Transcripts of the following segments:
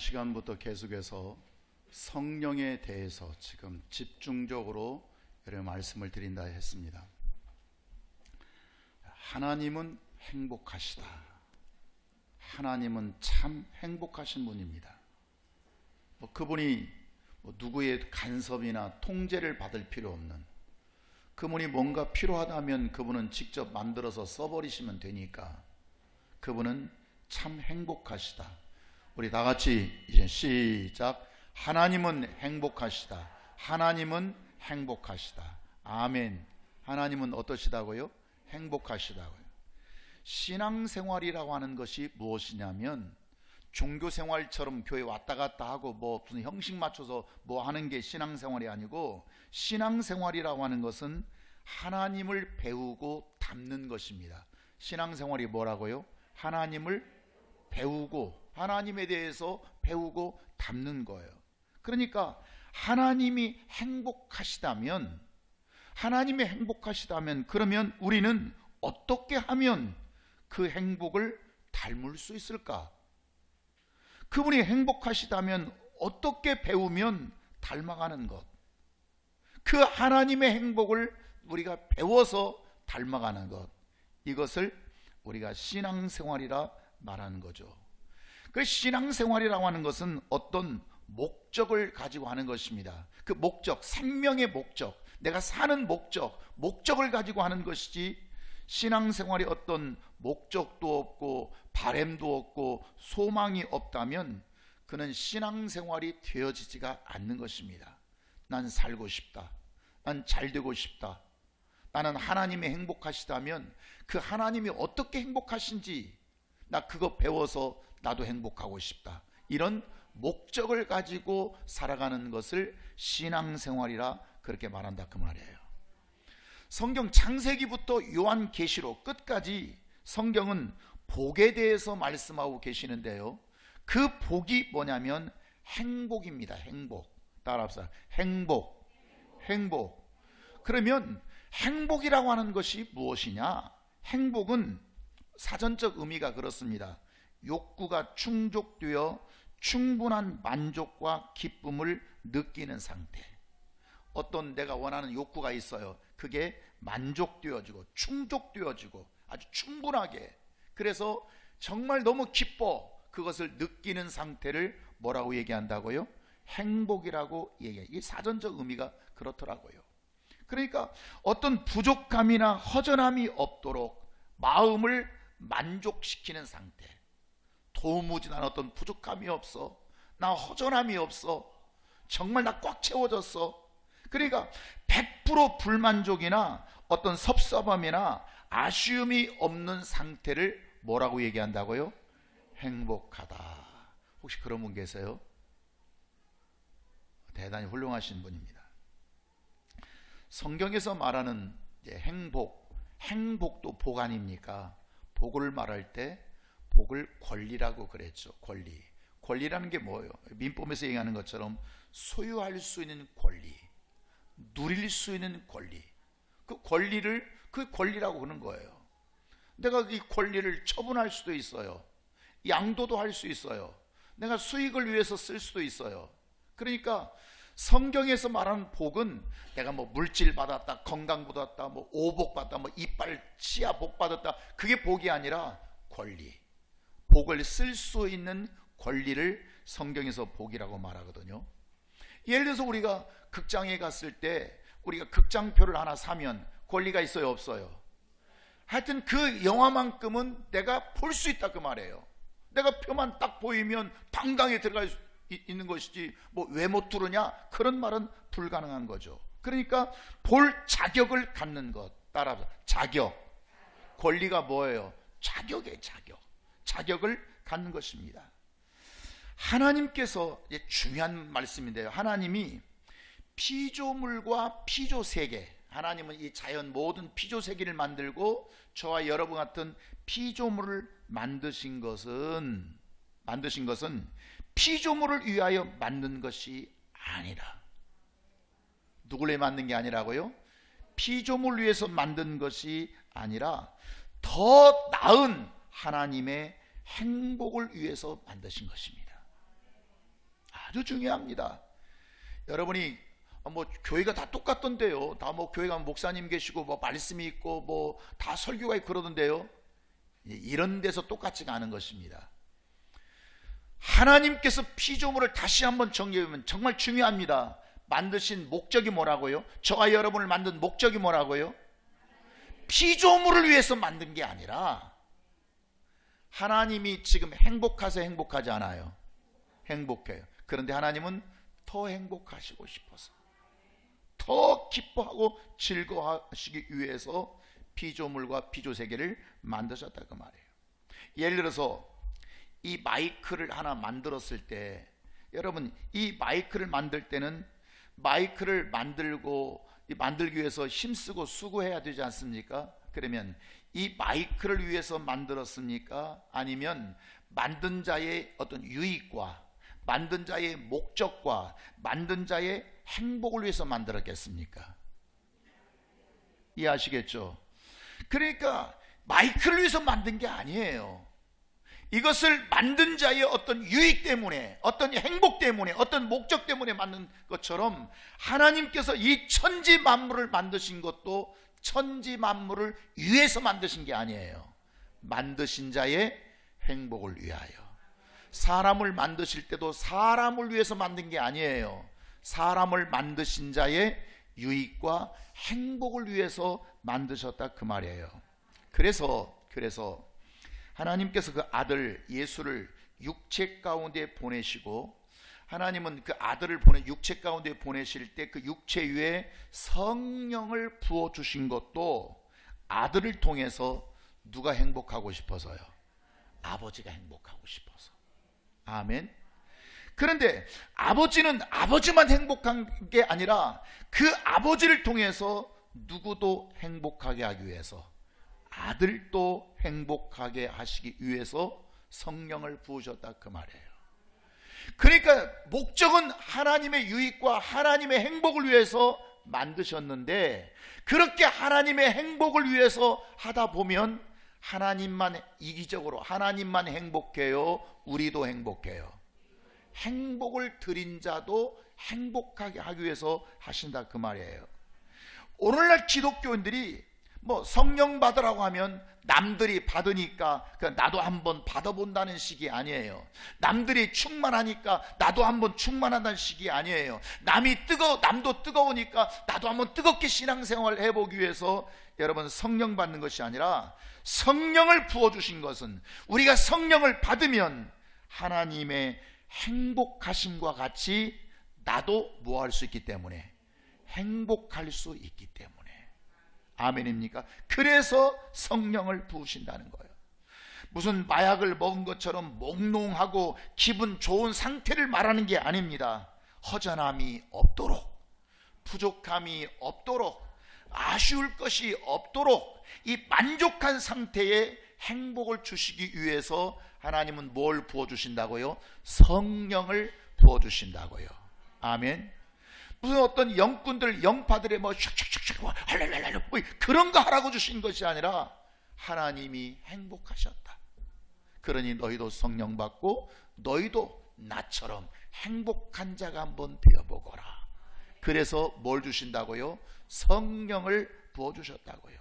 시간부터 계속해서 성령에 대해서 지금 집중적으로 여러 말씀을 드린다 했습니다. 하나님은 행복하시다. 하나님은 참 행복하신 분입니다. 그분이 누구의 간섭이나 통제를 받을 필요 없는, 그분이 뭔가 필요하다면 그분은 직접 만들어서 써버리시면 되니까 그분은 참 행복하시다. 우리 다 같이 이제 시작. 하나님은 행복하시다. 하나님은 행복하시다. 아멘. 하나님은 어떠시다고요? 행복하시다고요. 신앙생활이라고 하는 것이 무엇이냐면 종교생활처럼 교회 왔다 갔다 하고 무슨 형식 맞춰서 하는 게 신앙생활이 아니고, 신앙생활이라고 하는 것은 하나님을 배우고 닮는 것입니다. 신앙생활이 뭐라고요? 하나님을 배우고, 하나님에 대해서 배우고 닮는 거예요. 그러니까 하나님이 행복하시다면, 그러면 우리는 어떻게 하면 그 행복을 닮을 수 있을까? 그분이 행복하시다면 어떻게 배우면 닮아가는 것, 그 하나님의 행복을 우리가 배워서 닮아가는 것, 이것을 우리가 신앙생활이라 말하는 거죠. 그 신앙생활이라고 하는 것은 어떤 목적을 가지고 하는 것입니다. 그 목적, 생명의 목적, 내가 사는 목적을 가지고 하는 것이지, 신앙생활이 어떤 목적도 없고 바램도 없고 소망이 없다면 그는 신앙생활이 되어지지가 않는 것입니다. 난 살고 싶다. 난 잘되고 싶다. 나는 하나님이 행복하시다면 그 하나님이 어떻게 행복하신지 나 그거 배워서 나도 행복하고 싶다. 이런 목적을 가지고 살아가는 것을 신앙생활이라 그렇게 말한다, 그 말이에요. 성경 창세기부터 요한계시록 끝까지 성경은 복에 대해서 말씀하고 계시는데요, 그 복이 뭐냐면 행복입니다. 행복. 따라합시다. 행복. 그러면 행복이라고 하는 것이 무엇이냐? 행복은 사전적 의미가 그렇습니다. 욕구가 충족되어 충분한 만족과 기쁨을 느끼는 상태. 어떤 내가 원하는 욕구가 있어요. 그게 만족되어지고 충족되어지고 아주 충분하게, 그래서 정말 너무 기뻐, 그것을 느끼는 상태를 뭐라고 얘기한다고요? 행복이라고 얘기해요. 이 사전적 의미가 그렇더라고요. 그러니까 어떤 부족함이나 허전함이 없도록 마음을 만족시키는 상태. 도무지 난 어떤 부족함이 없어, 나 허전함이 없어, 정말 나 꽉 채워졌어. 그러니까 100% 불만족이나 어떤 섭섭함이나 아쉬움이 없는 상태를 뭐라고 얘기한다고요? 행복하다. 혹시 그런 분 계세요? 대단히 훌륭하신 분입니다. 성경에서 말하는 행복도 복 아닙니까? 복을 말할 때 복을 권리라고 그랬죠. 권리라는 게 뭐예요? 민법에서 얘기하는 것처럼 소유할 수 있는 권리, 누릴 수 있는 권리, 그 권리라고 그러는 거예요. 내가 이 권리를 처분할 수도 있어요. 양도도 할 수 있어요. 내가 수익을 위해서 쓸 수도 있어요. 그러니까 성경에서 말하는 복은 내가 물질 받았다, 건강 받았다, 오복 받았다, 이빨 치아 복 받았다, 그게 복이 아니라 권리, 복을 쓸 수 있는 권리를 성경에서 복이라고 말하거든요. 예를 들어서 우리가 극장에 갔을 때 우리가 극장표를 하나 사면 권리가 있어요, 없어요? 하여튼 그 영화만큼은 내가 볼 수 있다, 그 말이에요. 내가 표만 딱 보이면 당당히 들어갈 수 있는 것이지, 왜 못 들으냐, 그런 말은 불가능한 거죠. 그러니까 볼 자격을 갖는 것. 따라서 자격. 권리가 뭐예요? 자격이에요. 자격을 갖는 것입니다. 하나님께서, 중요한 말씀인데요, 하나님이 피조물과 피조세계, 하나님은 이 자연 모든 피조세계를 만들고 저와 여러분 같은 피조물을 만드신 것은 피조물을 위하여 만든 것이 아니라, 누구를 위해 만든 게 아니라고요? 피조물을 위해서 만든 것이 아니라 더 나은 하나님의 행복을 위해서 만드신 것입니다. 아주 중요합니다. 여러분이 뭐 교회가 다 똑같던데요. 다 뭐 교회 가면 목사님 계시고 뭐 말씀이 있고 뭐 다 설교가 있고 그러던데요. 이런 데서 똑같지가 않은 것입니다. 하나님께서 피조물을 다시 한번 정리해보면 정말 중요합니다. 만드신 목적이 뭐라고요? 저와 여러분을 만든 목적이 뭐라고요? 피조물을 위해서 만든 게 아니라 하나님이 지금 행복하세요? 행복하지 않아요? 행복해요. 그런데 하나님은 더 행복하시고 싶어서, 더 기뻐하고 즐거워하시기 위해서 피조물과 피조세계를 만드셨다 그 말이에요. 예를 들어서 이 마이크를 하나 만들었을 때, 여러분 이 마이크를 만들 때는 마이크를 만들기 위해서 힘쓰고 수고해야 되지 않습니까? 그러면 이 마이크를 위해서 만들었습니까? 아니면 만든 자의 어떤 유익과 만든 자의 목적과 만든 자의 행복을 위해서 만들었겠습니까? 이해하시겠죠? 그러니까 마이크를 위해서 만든 게 아니에요. 이것을 만든 자의 어떤 유익 때문에, 어떤 행복 때문에, 어떤 목적 때문에 만든 것처럼 하나님께서 이 천지 만물을 만드신 것도 천지 만물을 위해서 만드신 게 아니에요. 만드신 자의 행복을 위하여. 사람을 만드실 때도 사람을 위해서 만든 게 아니에요. 사람을 만드신 자의 유익과 행복을 위해서 만드셨다 그 말이에요. 그래서 하나님께서 그 아들 예수를 육체 가운데 보내시고, 하나님은 그 아들을 육체 가운데 보내실 때 그 육체 위에 성령을 부어주신 것도 아들을 통해서 누가 행복하고 싶어서요? 아버지가 행복하고 싶어서. 아멘. 그런데 아버지는 아버지만 행복한 게 아니라 그 아버지를 통해서 누구도 행복하게 하기 위해서, 아들도 행복하게 하시기 위해서 성령을 부으셨다 그 말이에요. 그러니까 목적은 하나님의 유익과 하나님의 행복을 위해서 만드셨는데, 그렇게 하나님의 행복을 위해서 하다 보면 하나님만 이기적으로 하나님만 행복해요? 우리도 행복해요? 행복을 드린 자도 행복하게 하기 위해서 하신다 그 말이에요. 오늘날 기독교인들이 뭐 성령 받으라고 하면 남들이 받으니까 나도 한번 받아본다는 식이 아니에요. 남들이 충만하니까 나도 한번 충만하다는 식이 아니에요. 남도 뜨거우니까 나도 한번 뜨겁게 신앙생활을 해보기 위해서 여러분 성령 받는 것이 아니라, 성령을 부어주신 것은 우리가 성령을 받으면 하나님의 행복하심과 같이 나도 뭐 할 수 있기 때문에, 행복할 수 있기 때문에. 아멘입니까? 그래서 성령을 부으신다는 거예요. 무슨 마약을 먹은 것처럼 몽롱하고 기분 좋은 상태를 말하는 게 아닙니다. 허전함이 없도록, 부족함이 없도록, 아쉬울 것이 없도록 이 만족한 상태에 행복을 주시기 위해서 하나님은 뭘 부어주신다고요? 성령을 부어주신다고요. 아멘. 무슨 어떤 영꾼들, 영파들의 뭐 슉슉슉슉 할랄랄랄 뭐 그런 거 하라고 주신 것이 아니라 하나님이 행복하셨다. 그러니 너희도 성령 받고 너희도 나처럼 행복한 자가 한번 되어보거라. 그래서 뭘 주신다고요? 성령을 부어주셨다고요.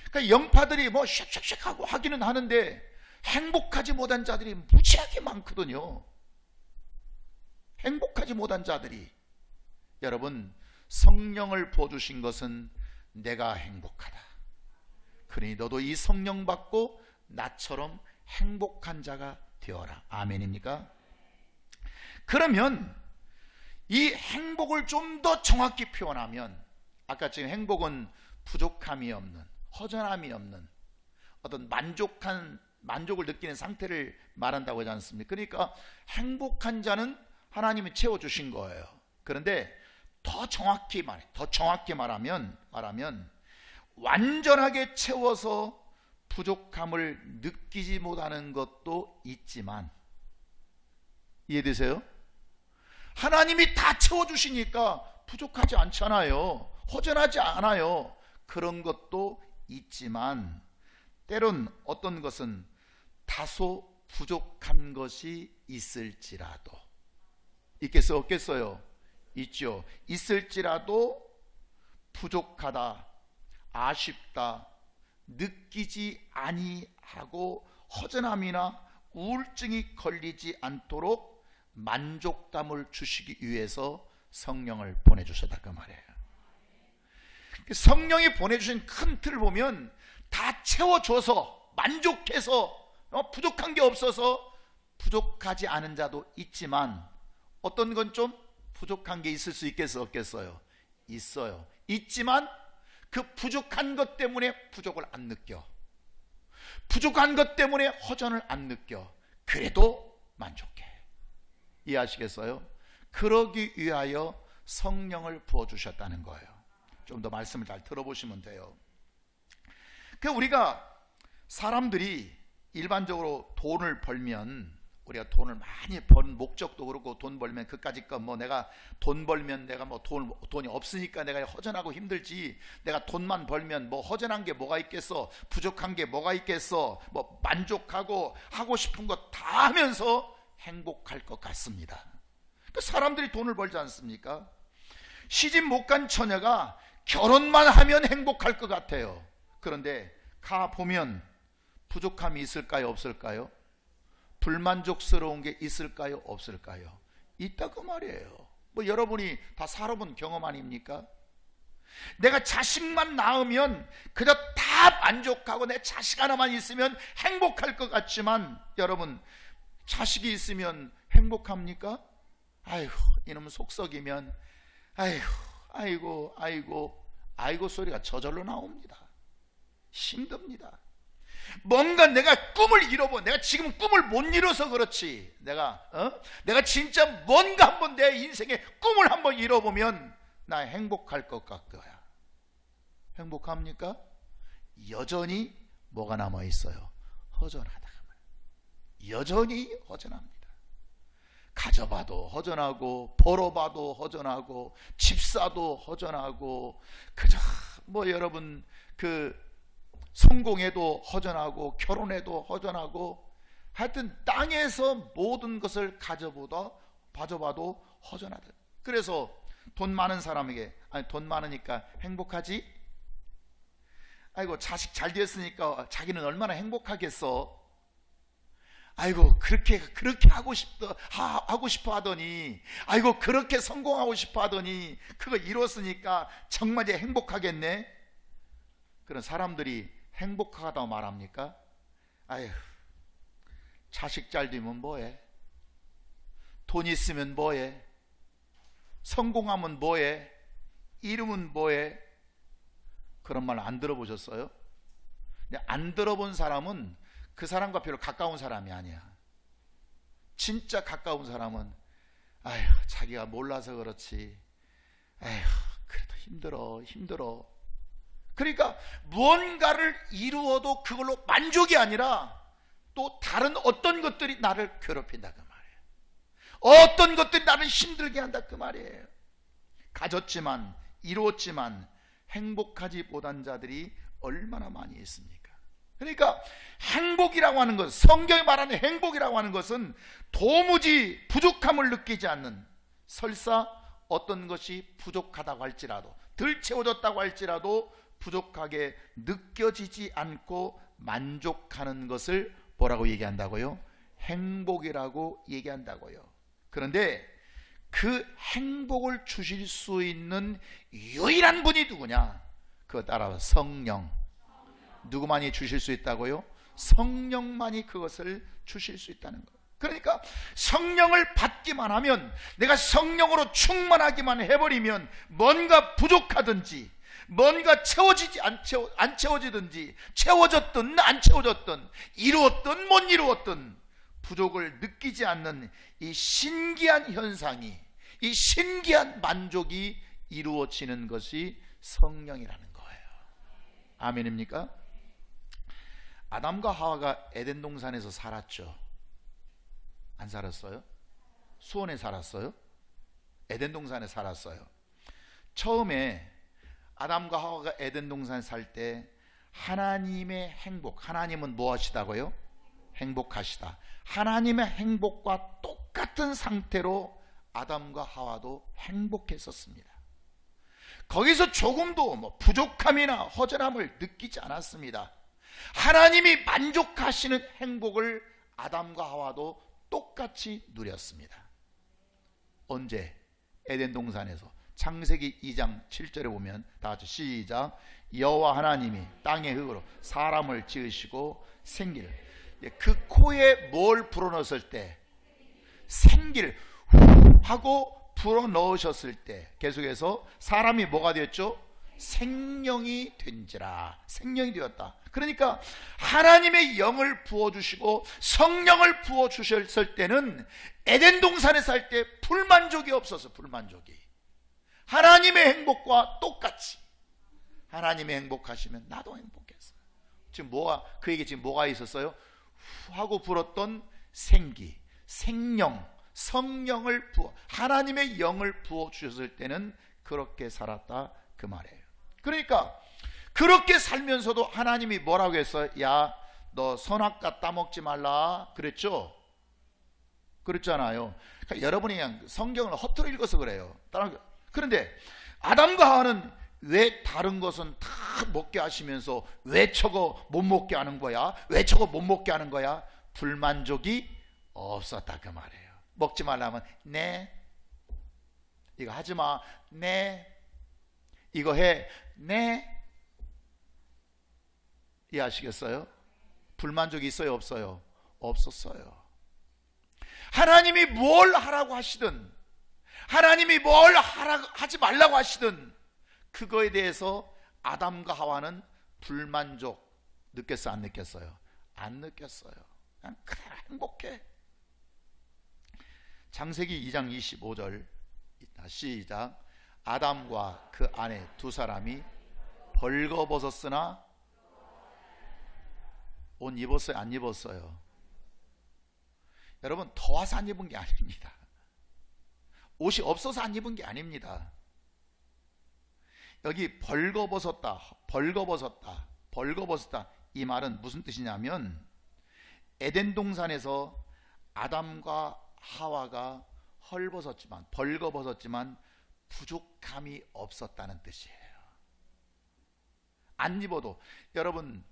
그러니까 영파들이 뭐 슉슉슉 하고 하기는 하는데 행복하지 못한 자들이 무지하게 많거든요. 행복하지 못한 자들이. 여러분, 성령을 부어주신 것은 내가 행복하다. 그러니 너도 이 성령 받고 나처럼 행복한 자가 되어라. 아멘입니까? 그러면 이 행복을 좀 더 정확히 표현하면, 아까 지금 행복은 부족함이 없는, 허전함이 없는 어떤 만족을 느끼는 상태를 말한다고 하지 않습니까? 그러니까 행복한 자는 하나님이 채워주신 거예요. 그런데 더 정확히 말하면 완전하게 채워서 부족함을 느끼지 못하는 것도 있지만, 이해되세요? 하나님이 다 채워주시니까 부족하지 않잖아요. 허전하지 않아요. 그런 것도 있지만 때론 어떤 것은 다소 부족한 것이 있을지라도, 있겠어요? 없겠어요? 있죠. 있을지라도 부족하다, 아쉽다, 느끼지 아니하고 허전함이나 우울증이 걸리지 않도록 만족감을 주시기 위해서 성령을 보내주셨다 그 말이에요. 성령이 보내주신 큰 틀을 보면 다 채워줘서 만족해서 부족한 게 없어서 부족하지 않은 자도 있지만 어떤 건 좀 부족한 게 있을 수 있겠어요? 없겠어요? 있어요. 있지만 그 부족한 것 때문에 부족을 안 느껴. 부족한 것 때문에 허전을 안 느껴. 그래도 만족해. 이해하시겠어요? 그러기 위하여 성령을 부어주셨다는 거예요. 좀 더 말씀을 잘 들어보시면 돼요. 우리가 사람들이 일반적으로 돈을 벌면, 우리가 돈을 많이 버는 목적도 그렇고, 돈 벌면 그까짓 거 내가 돈 벌면 내가 돈이 없으니까 내가 허전하고 힘들지, 내가 돈만 벌면 허전한 게 뭐가 있겠어, 부족한 게 뭐가 있겠어, 만족하고 하고 싶은 거 다 하면서 행복할 것 같습니다. 사람들이 돈을 벌지 않습니까? 시집 못 간 처녀가 결혼만 하면 행복할 것 같아요. 그런데 가보면 부족함이 있을까요? 없을까요? 불만족스러운 게 있을까요? 없을까요? 있다고 말이에요. 여러분이 다 살아본 경험 아닙니까? 내가 자식만 낳으면 그저 다 만족하고 내 자식 하나만 있으면 행복할 것 같지만, 여러분 자식이 있으면 행복합니까? 아이고 이놈 속썩이면 아이고 소리가 저절로 나옵니다. 힘듭니다. 뭔가 내가 꿈을 잃어본, 내가 지금 꿈을 못 이뤄서 그렇지, 내가 진짜 뭔가 한번 내 인생의 꿈을 한번 잃어보면 나 행복할 것 같고요. 행복합니까? 여전히 뭐가 남아있어요? 허전하다. 여전히 허전합니다. 가져봐도 허전하고, 벌어봐도 허전하고, 집 사도 허전하고, 그저 여러분 성공해도 허전하고, 결혼해도 허전하고, 하여튼 땅에서 모든 것을 가져봐도 허전하다. 그래서 돈 많은 사람에게, 돈 많으니까 행복하지? 아이고 자식 잘 됐으니까 자기는 얼마나 행복하겠어. 아이고 그렇게 하고 싶어 하더니, 아이고 그렇게 성공하고 싶어 하더니 그거 이뤘으니까 정말 이제 행복하겠네. 그런 사람들이 행복하다고 말합니까? 아휴, 자식 잘 되면 뭐해? 돈 있으면 뭐해? 성공하면 뭐해? 이름은 뭐해? 그런 말 안 들어보셨어요? 근데 안 들어본 사람은 그 사람과 별로 가까운 사람이 아니야. 진짜 가까운 사람은 아휴 자기가 몰라서 그렇지, 아휴 그래도 힘들어. 그러니까 무언가를 이루어도 그걸로 만족이 아니라 또 다른 어떤 것들이 나를 괴롭힌다 그 말이에요. 어떤 것들이 나를 힘들게 한다 그 말이에요. 가졌지만, 이루었지만 행복하지 못한 자들이 얼마나 많이 있습니까? 그러니까 행복이라고 하는 것, 성경이 말하는 행복이라고 하는 것은 도무지 부족함을 느끼지 않는, 설사 어떤 것이 부족하다고 할지라도, 덜 채워졌다고 할지라도 부족하게 느껴지지 않고 만족하는 것을 뭐라고 얘기한다고요? 행복이라고 얘기한다고요. 그런데 그 행복을 주실 수 있는 유일한 분이 누구냐? 그거 따라서 성령. 누구만이 주실 수 있다고요? 성령만이 그것을 주실 수 있다는 거예요. 그러니까 성령을 받기만 하면, 내가 성령으로 충만하기만 해버리면, 뭔가 부족하든지, 뭔가 채워지지 안 채워지든지, 채워졌든 안 채워졌든, 이루었든 못 이루었든 부족을 느끼지 않는 이 신기한 현상이, 이 신기한 만족이 이루어지는 것이 성령이라는 거예요. 아멘입니까? 아담과 하와가 에덴 동산에서 살았죠. 안 살았어요? 수원에 살았어요? 에덴 동산에 살았어요. 처음에 아담과 하와가 에덴 동산에 살 때 하나님의 행복, 하나님은 뭐 하시다고요? 행복하시다. 하나님의 행복과 똑같은 상태로 아담과 하와도 행복했었습니다. 거기서 조금도 부족함이나 허전함을 느끼지 않았습니다. 하나님이 만족하시는 행복을 아담과 하와도 똑같이 누렸습니다. 언제? 에덴 동산에서. 창세기 2장 7절에 보면 다 같이 시작. 여호와 하나님이 땅의 흙으로 사람을 지으시고 생기를, 그 코에 뭘 불어넣었을 때? 생기를 하고 불어넣으셨을 때 계속해서 사람이 뭐가 되었죠? 생명이 된지라. 생명이 되었다. 그러니까 하나님의 영을 부어주시고 성령을 부어주셨을 때는 에덴 동산에 살 때 불만족이 없어서, 불만족이 하나님의 행복과 똑같이, 하나님의 행복하시면 나도 행복했어요. 지금 그에게 지금 뭐가 있었어요? 하고 불었던 생기, 생령, 성령을 하나님의 영을 부어주셨을 때는 그렇게 살았다 그 말이에요. 그러니까 그렇게 살면서도 하나님이 뭐라고 했어요? 야, 너 선악과 따먹지 말라 그랬죠? 그랬잖아요. 그러니까 여러분이 그냥 성경을 허투루 읽어서 그래요. 그런데 아담과 하와는 왜 다른 것은 다 먹게 하시면서 왜 저거 못 먹게 하는 거야? 왜 저거 못 먹게 하는 거야? 불만족이 없었다 그 말이에요. 먹지 말라면 네, 이거 하지 마, 네, 이거 해, 네. 이해하시겠어요? 불만족이 있어요, 없어요? 없었어요. 하나님이 뭘 하라고 하시든, 하나님이 뭘 하지 말라고 하시든 그거에 대해서 아담과 하와는 불만족 느꼈어요, 안 느꼈어요? 안 느꼈어요. 그냥 그래, 행복해. 창세기 2장 25절 시작. 아담과 그 아내 두 사람이 벌거벗었으나 옷 입었어요, 안 입었어요? 여러분, 더워서 안 입은 게 아닙니다. 옷이 없어서 안 입은 게 아닙니다. 여기 벌거벗었다, 벌거벗었다, 벌거벗었다, 이 말은 무슨 뜻이냐면 에덴 동산에서 아담과 하와가 헐벗었지만, 벌거벗었지만 부족함이 없었다는 뜻이에요. 안 입어도, 여러분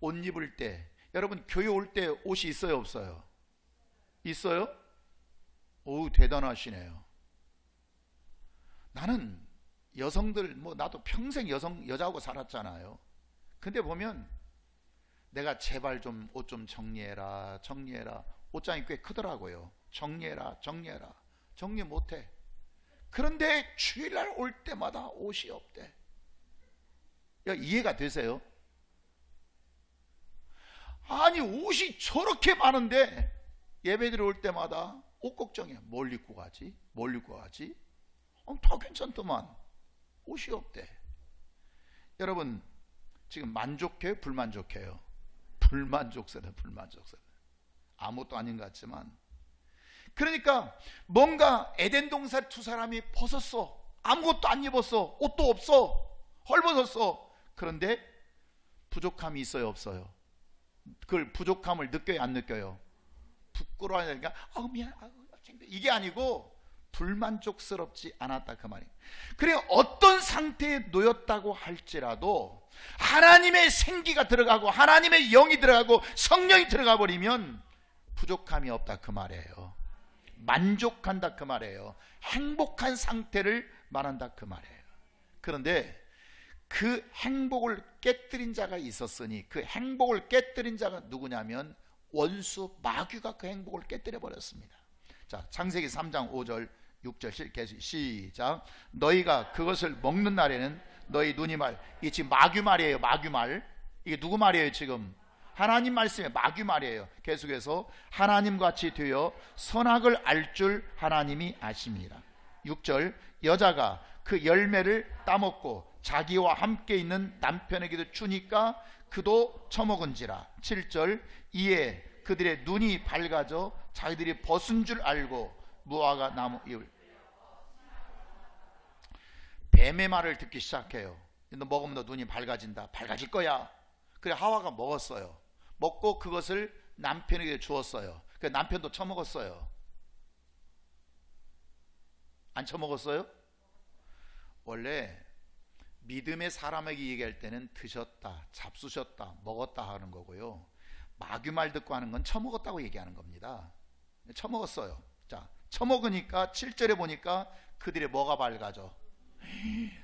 옷 입을 때, 여러분 교회 올 때 옷이 있어요, 없어요? 있어요? 오, 대단하시네요. 나는 여성들, 나도 평생 여자하고 살았잖아요. 근데 보면 내가 제발 좀 옷 좀 정리해라, 정리해라. 옷장이 꽤 크더라고요. 정리해라, 정리해라. 정리 못해. 그런데 주일날 올 때마다 옷이 없대. 이해가 되세요? 아니, 옷이 저렇게 많은데 예배드려 올 때마다 옷 걱정해. 뭘 입고 가지? 뭘 입고 가지? 다 괜찮더만 옷이 없대. 여러분 지금 만족해요? 불만족해요? 불만족스러워. 불만족스러워. 아무것도 아닌 것 같지만, 그러니까 뭔가 에덴 동산 두 사람이 벗었어. 아무것도 안 입었어. 옷도 없어. 헐벗었어. 그런데 부족함이 있어요, 없어요? 그걸 부족함을 느껴요, 안 느껴요? 부끄러워하니까 미안, 이게 아니고 불만족스럽지 않았다 그 말이에요. 그래, 어떤 상태에 놓였다고 할지라도 하나님의 생기가 들어가고 하나님의 영이 들어가고 성령이 들어가 버리면 부족함이 없다 그 말이에요. 만족한다 그 말이에요. 행복한 상태를 말한다 그 말이에요. 그런데 그 행복을 깨뜨린 자가 있었으니, 그 행복을 깨뜨린 자가 누구냐면 원수 마귀가 그 행복을 깨뜨려 버렸습니다. 자, 창세기 3장 5절 6절 계속 시작. 너희가 그것을 먹는 날에는 너희 눈이 이게 지금 마귀 말이에요. 마귀 말. 이게 누구 말이에요? 지금 하나님 말씀에 마귀 말이에요. 계속해서 하나님같이 되어 선악을 알 줄 하나님이 아십니다. 6절. 여자가 그 열매를 따먹고 자기와 함께 있는 남편에게도 주니까 그도 처먹은지라. 7절. 이에 그들의 눈이 밝아져 자기들이 벗은 줄 알고 무화과 나무 잎을. 뱀의 말을 듣기 시작해요. 너 먹으면 너 눈이 밝아진다. 밝아질 거야. 그래, 하와가 먹었어요. 먹고 그것을 남편에게 주었어요. 그 남편도 처먹었어요. 안 처먹었어요? 원래 믿음의 사람에게 얘기할 때는 드셨다, 잡수셨다, 먹었다 하는 거고요, 마귀말 듣고 하는 건 처먹었다고 얘기하는 겁니다. 처먹었어요. 자, 처먹으니까 7절에 보니까 그들의 뭐가 밝아져?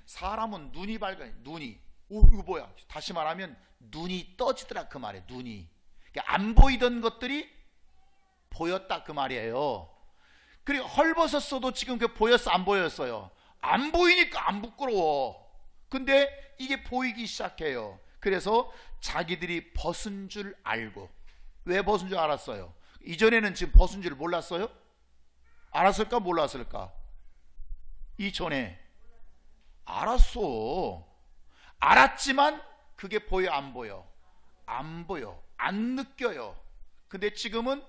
사람은 눈이 밝아요. 눈이. 오, 이거 뭐야? 다시 말하면 눈이 떠지더라 그 말이에요. 눈이. 그러니까 안 보이던 것들이 보였다 그 말이에요. 그리고 헐벗었어도 지금 그 보였어 안 보였어요? 안 보이니까 안 부끄러워. 근데 이게 보이기 시작해요. 그래서 자기들이 벗은 줄 알고. 왜 벗은 줄 알았어요? 이전에는 지금 벗은 줄 몰랐어요? 알았을까 몰랐을까? 이전에 알았어. 알았지만 그게 보여 안 보여? 안 보여. 안 느껴요. 근데 지금은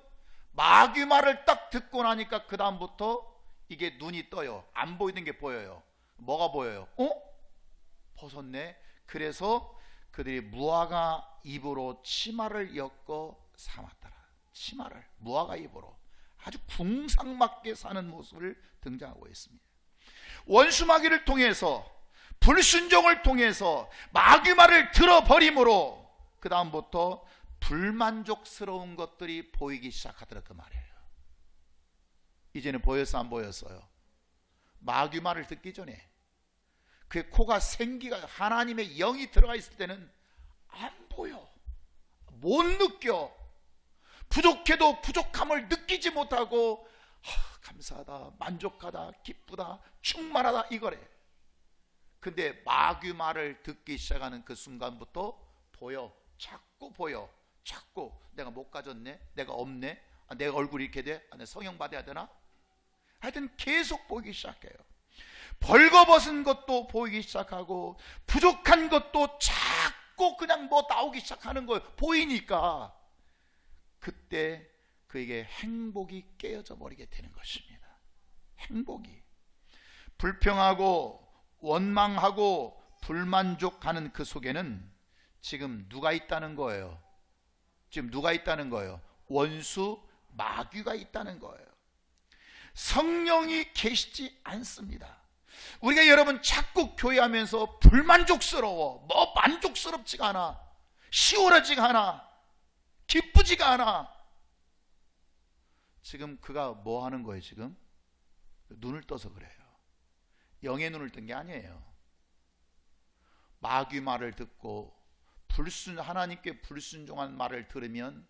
마귀 말을 딱 듣고 나니까 그 다음부터 이게 눈이 떠요. 안 보이는 게 보여요. 뭐가 보여요? 벗었네. 그래서 그들이 무화과 잎으로 치마를 엮어 삼았더라. 치마를 무화과 잎으로 아주 궁상맞게 사는 모습을 등장하고 있습니다. 원수마귀를 통해서, 불순종을 통해서 마귀 말을 들어버림으로 그 다음부터 불만족스러운 것들이 보이기 시작하더라 그 말이에요. 이제는 보였어 안 보였어요? 마귀 말을 듣기 전에 그 코가 생기가 하나님의 영이 들어가 있을 때는 안 보여, 못 느껴. 부족해도 부족함을 느끼지 못하고 감사하다, 만족하다, 기쁘다, 충만하다 이거래. 근데 마귀 말을 듣기 시작하는 그 순간부터 보여. 자꾸 보여. 자꾸 내가 못 가졌네, 내가 없네, 내가 얼굴이 이렇게 돼, 내 성형 받아야 되나? 하여튼 계속 보이기 시작해요. 벌거벗은 것도 보이기 시작하고 부족한 것도 자꾸 그냥 뭐 나오기 시작하는 거예요. 보이니까. 그때 그에게 행복이 깨어져 버리게 되는 것입니다. 행복이. 불평하고 원망하고 불만족하는 그 속에는 지금 누가 있다는 거예요? 지금 누가 있다는 거예요? 원수 마귀가 있다는 거예요. 성령이 계시지 않습니다. 우리가 여러분 자꾸 교회하면서 불만족스러워, 뭐 만족스럽지가 않아, 시원하지가 않아, 기쁘지가 않아. 지금 그가 뭐 하는 거예요? 지금 눈을 떠서 그래요. 영의 눈을 뜬 게 아니에요. 마귀 말을 듣고 하나님께 불순종한 말을 들으면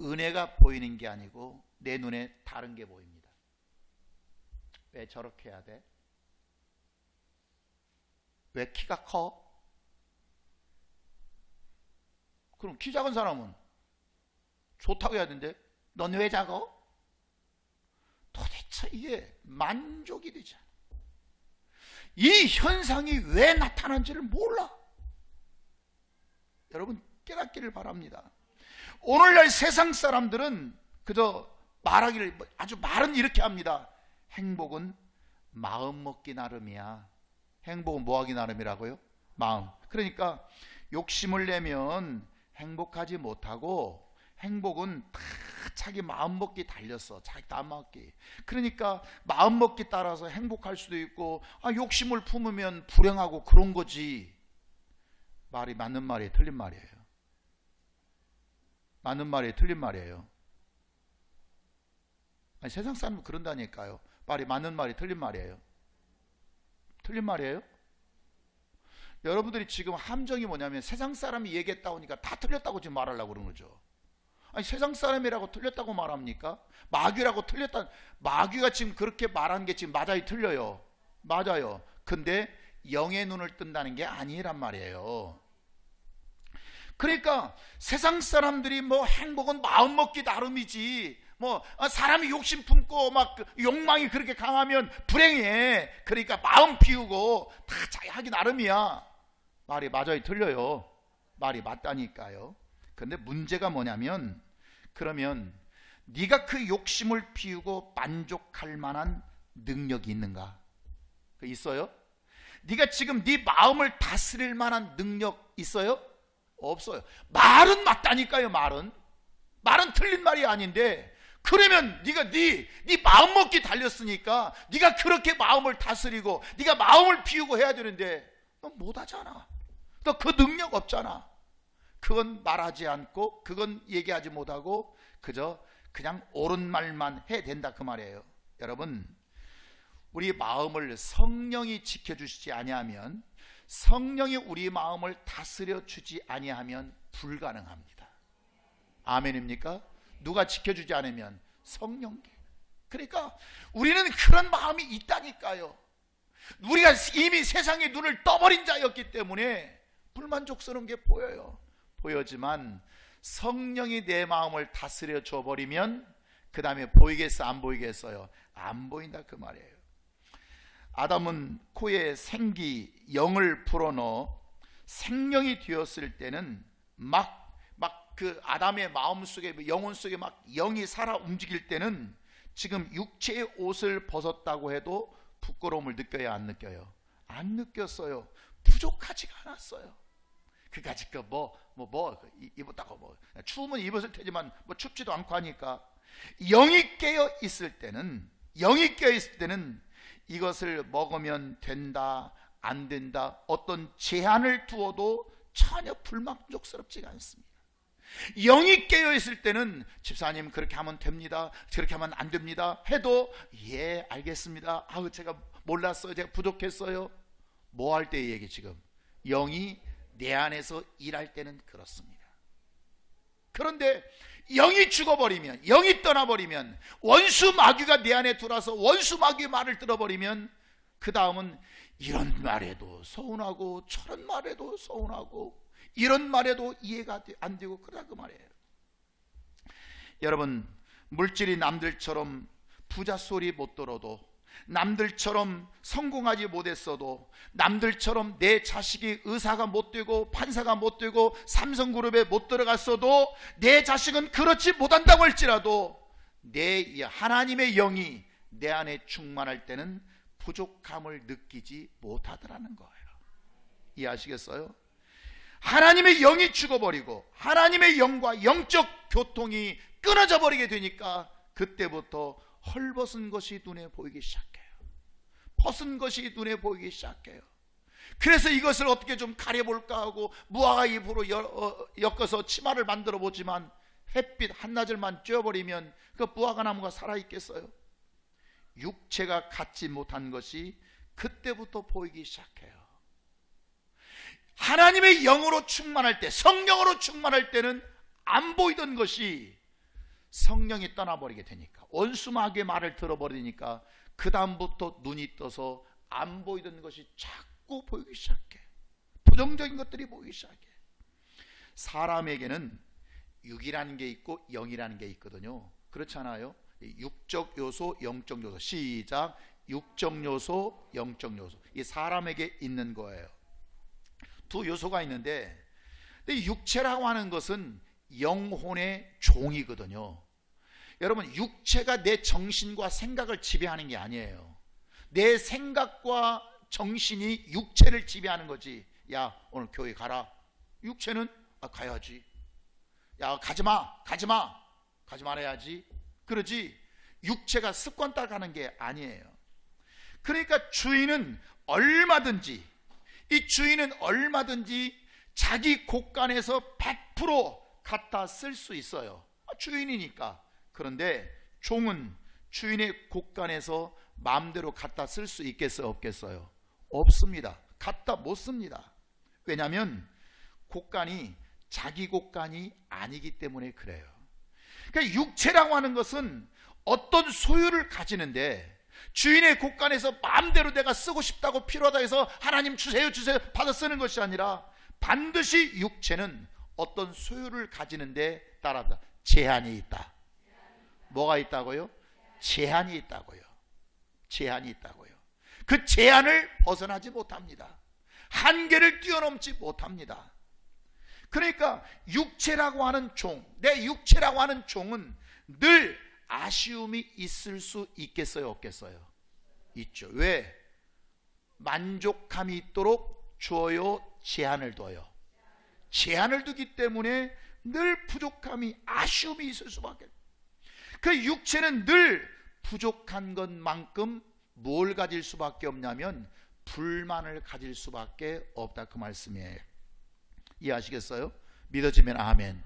은혜가 보이는 게 아니고 내 눈에 다른 게 보입니다. 왜 저렇게 해야 돼? 왜 키가 커? 그럼 키 작은 사람은 좋다고 해야 되는데 넌 왜 작어? 도대체 이게 만족이 되지 않아. 이 현상이 왜 나타난지를 몰라. 여러분 깨닫기를 바랍니다. 오늘날 세상 사람들은 그저 말하기를 아주 말은 이렇게 합니다. 행복은 마음 먹기 나름이야. 행복은 뭐 하기 나름이라고요? 마음. 그러니까 욕심을 내면 행복하지 못하고 행복은 다 자기 마음 먹기 달렸어. 자기 마음 먹기. 그러니까 마음 먹기 따라서 행복할 수도 있고 욕심을 품으면 불행하고 그런 거지. 말이 맞는 말이에요? 틀린 말이에요? 맞는 말이에요? 틀린 말이에요? 아니, 세상 사람은 그런다니까요. 말이 맞는 말이 틀린 말이에요? 틀린 말이에요? 여러분들이 지금 함정이 뭐냐면 세상 사람이 얘기했다 오니까 다 틀렸다고 지금 말하려고 그러는 거죠. 아니, 세상 사람이라고 틀렸다고 말합니까? 마귀라고 틀렸다. 마귀가 지금 그렇게 말한 게 지금 맞아요, 틀려요? 맞아요. 근데 영의 눈을 뜬다는 게 아니란 말이에요. 그러니까 세상 사람들이 뭐 행복은 마음 먹기 나름이지, 뭐 사람이 욕심 품고 막 욕망이 그렇게 강하면 불행해. 그러니까 마음 비우고 다 자기 하기 나름이야. 말이 맞아요, 틀려요? 말이 맞다니까요. 근데 문제가 뭐냐면, 그러면 네가 그 욕심을 피우고 만족할 만한 능력이 있는가? 있어요? 네가 지금 네 마음을 다스릴 만한 능력 있어요? 없어요. 말은 맞다니까요. 말은 틀린 말이 아닌데 그러면 네 마음 먹기 달렸으니까 네가 그렇게 마음을 다스리고 네가 마음을 비우고 해야 되는데 너 못하잖아. 너 그 능력 없잖아. 그건 말하지 않고 그건 얘기하지 못하고 그냥 옳은 말만 해야 된다 그 말이에요. 여러분, 우리 마음을 성령이 지켜주시지 아니하면, 성령이 우리 마음을 다스려 주지 아니하면 불가능합니다. 아멘입니까? 누가 지켜주지 않으면 성령. 그러니까 우리는 그런 마음이 있다니까요. 우리가 이미 세상에 눈을 떠버린 자였기 때문에 불만족스러운 게 보여지만 성령이 내 마음을 다스려 줘버리면 그 다음에 보이겠어 안 보이겠어요? 안 보인다 그 말이에요. 아담은 코에 생기 영을 불어넣어 생명이 되었을 때는 막 그 아담의 마음 속에, 영혼 속에 막 영이 살아 움직일 때는 지금 육체의 옷을 벗었다고 해도 부끄러움을 느껴야 안 느껴요? 안 느꼈어요. 부족하지가 않았어요. 그까짓 입었다고 추우면 입었을 테지만 춥지도 않고 하니까 영이 깨어 있을 때는 이것을 먹으면 된다 안 된다 어떤 제한을 두어도 전혀 불만족스럽지가 않습니다. 영이 깨어 있을 때는 집사님 그렇게 하면 됩니다, 저렇게 하면 안 됩니다 해도 예 알겠습니다, 제가 몰랐어요, 제가 부족했어요. 뭐 할 때의 얘기? 지금 영이 내 안에서 일할 때는 그렇습니다. 그런데 영이 죽어버리면, 영이 떠나버리면, 원수 마귀가 내 안에 들어와서 원수 마귀의 말을 들어버리면 그 다음은 이런 말에도 서운하고 저런 말에도 서운하고 이런 말에도 이해가 안 되고 그러다 그 말이에요. 여러분, 물질이 남들처럼 부자 소리 못 들어도, 남들처럼 성공하지 못했어도, 남들처럼 내 자식이 의사가 못 되고 판사가 못 되고 삼성그룹에 못 들어갔어도, 내 자식은 그렇지 못한다고 할지라도 내 하나님의 영이 내 안에 충만할 때는 부족함을 느끼지 못하더라는 거예요. 이해하시겠어요? 하나님의 영이 죽어버리고 하나님의 영과 영적 교통이 끊어져 버리게 되니까 그때부터 헐벗은 것이 눈에 보이기 시작해요. 벗은 것이 눈에 보이기 시작해요. 그래서 이것을 어떻게 좀 가려볼까 하고 무화과 잎으로 엮어서 치마를 만들어 보지만 햇빛 한나절만 쬐어버리면 그 무화과 나무가 살아있겠어요? 육체가 갖지 못한 것이 그때부터 보이기 시작해요. 하나님의 영으로 충만할 때, 성령으로 충만할 때는 안 보이던 것이 성령이 떠나버리게 되니까, 원수 마귀의 말을 들어버리니까 그 다음부터 눈이 떠서 안 보이던 것이 자꾸 보이기 시작해. 부정적인 것들이 보이기 시작해. 사람에게는 육이라는 게 있고 영이라는 게 있거든요. 그렇지 않아요? 육적 요소, 영적 요소. 시작. 육적 요소, 영적 요소. 이 사람에게 있는 거예요. 두 요소가 있는데, 근데 육체라고 하는 것은 영혼의 종이거든요. 여러분, 육체가 내 정신과 생각을 지배하는 게 아니에요. 내 생각과 정신이 육체를 지배하는 거지. 야, 오늘 교회 가라. 육체는 가야지. 야, 가지 말아야지. 그러지. 육체가 습관 따라가는 게 아니에요. 그러니까 주인은 얼마든지 자기 곳간에서 100% 갖다 쓸 수 있어요. 주인이니까. 그런데 종은 주인의 곳간에서 마음대로 갖다 쓸 수 있겠어요, 없겠어요? 없습니다. 갖다 못 씁니다. 왜냐하면 곳간이 자기 곳간이 아니기 때문에 그래요. 그러니까 육체라고 하는 것은 어떤 소유를 가지는데, 주인의 곳간에서 마음대로 내가 쓰고 싶다고 필요하다 해서 하나님 주세요 받아 쓰는 것이 아니라, 반드시 육체는 어떤 소유를 가지는데 따라다 제한이 있다. 뭐가 있다고요? 제한이 있다고요. 그 제한을 벗어나지 못합니다. 한계를 뛰어넘지 못합니다. 그러니까 육체라고 하는 종, 내 육체라고 하는 종은 늘 아쉬움이 있을 수 있겠어요, 없겠어요? 있죠. 왜? 만족함이 있도록 주어요, 제한을 둬요. 제한을 두기 때문에 늘 부족함이, 아쉬움이 있을 수밖에. 그 육체는 늘 부족한 것만큼 뭘 가질 수밖에 없냐면 불만을 가질 수밖에 없다, 그 말씀이에요. 이해하시겠어요? 믿어지면 아멘.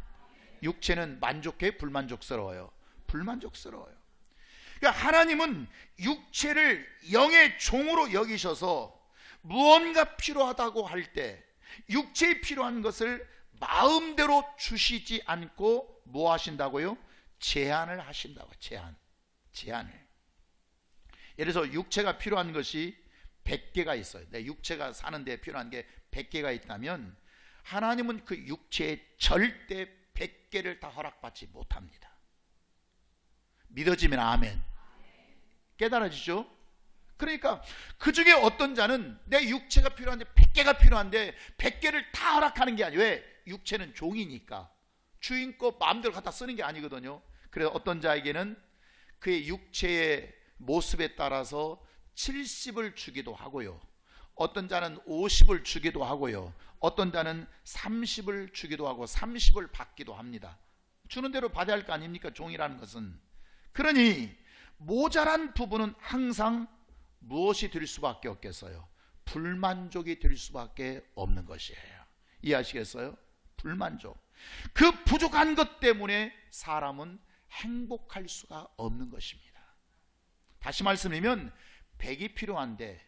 육체는 만족해? 불만족스러워요? 불만족스러워요. 그러니까 하나님은 육체를 영의 종으로 여기셔서 무언가 필요하다고 할 때 육체에 필요한 것을 마음대로 주시지 않고 뭐 하신다고요? 제한을 하신다고. 제한을. 예를 들어서 육체가 필요한 것이 100개가 있어요. 내 육체가 사는데 필요한 게 100개가 있다면 하나님은 그 육체에 절대 100개를 다 허락받지 못합니다. 믿어지면 아멘. 깨달아지죠? 그러니까 그 중에 어떤 자는 내 육체가 필요한데 100개가 필요한데 100개를 다 허락하는 게 아니에요. 왜? 육체는 종이니까 주인 거 마음대로 갖다 쓰는 게 아니거든요. 그래서 어떤 자에게는 그의 육체의 모습에 따라서 70을 주기도 하고요, 어떤 자는 50을 주기도 하고요, 어떤 자는 30을 주기도 하고 30을 받기도 합니다. 주는 대로 받아야 할 거 아닙니까? 종이라는 것은. 그러니 모자란 부분은 항상 무엇이 될 수밖에 없겠어요? 불만족이 될 수밖에 없는 것이에요. 이해하시겠어요? 불만족. 그 부족한 것 때문에 사람은 행복할 수가 없는 것입니다. 다시 말씀드리면 100이 필요한데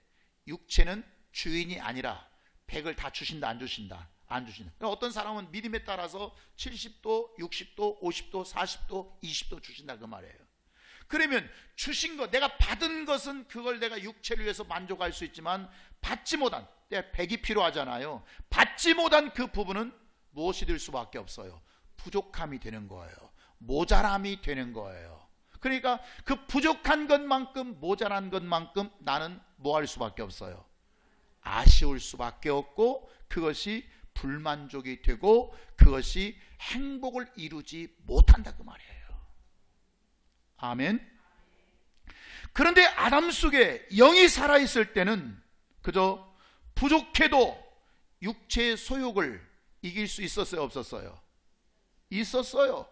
육체는 주인이 아니라 100을 다 주신다, 안 주신다? 안 주신다. 그러니까 어떤 사람은 믿음에 따라서 70도, 60도, 50도, 40도, 20도 주신다, 그 말이에요. 그러면 주신 것, 내가 받은 것은 그걸 내가 육체를 위해서 만족할 수 있지만 받지 못한, 내가 100이 필요하잖아요. 받지 못한 그 부분은 무엇이 될 수밖에 없어요? 부족함이 되는 거예요. 모자람이 되는 거예요. 그러니까 그 부족한 것만큼, 모자란 것만큼 나는 뭐 할 수밖에 없어요? 아쉬울 수밖에 없고, 그것이 불만족이 되고 그것이 행복을 이루지 못한다, 그 말이에요. 아멘. 그런데 아담 속에 영이 살아있을 때는 그저 부족해도 육체의 소욕을 이길 수 있었어요, 없었어요? 있었어요.